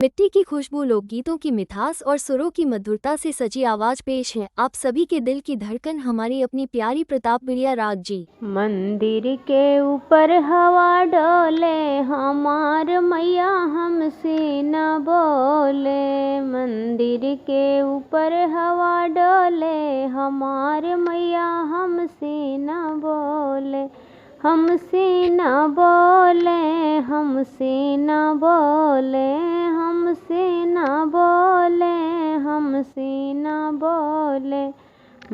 मिट्टी की खुशबू, लोकगीतों की मिठास और सुरों की मधुरता से सजी आवाज पेश है आप सभी के दिल की धड़कन, हमारी अपनी प्यारी प्रताप बिड़िया राग जी। मंदिर के ऊपर हवा डोले, हमार मैया हमसे न बोले। मंदिर के ऊपर हवा डोले, हमार मैया हमसे न बोले। हमसे न बोले, हमसे न बोले, हमसे न बोले, हमसे न बोले।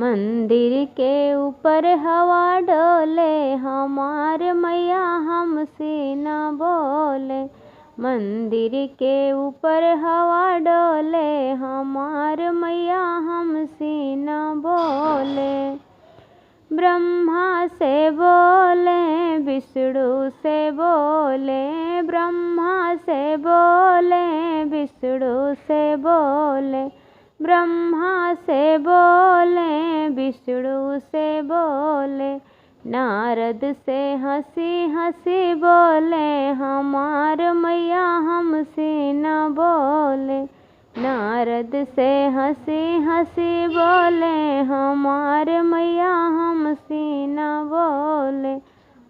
मंदिर के ऊपर हवा डोले, हमार मैया हमसे न बोले। मंदिर के ऊपर हवा डोले, हमार मैया हमसे न बोले। ब्रह्मा से बोले, विष्णु से बोले, ब्रह्मा से बोले, विष्णु से बोले, ब्रह्मा से बोले, विष्णु से बोले। नारद से हंसी हंसी बोले, हमार मैया हमसे न बोले। नारद से हंसी हंसी बोले, हमार मैया हमसे न बोले।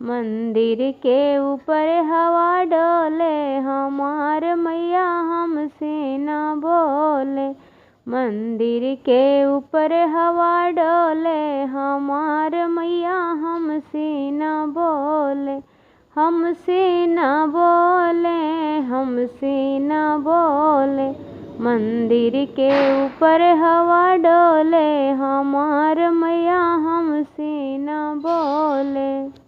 मंदिर के ऊपर हवा डोले, हमार मैया हमसे न बोले। मंदिर के ऊपर हवा डोले, हमार मैया हमसे न बोले। हमसे न बोले, हमसे न बोले। मंदिर के ऊपर हवा डोले, हमार मैया हमसे न बोले।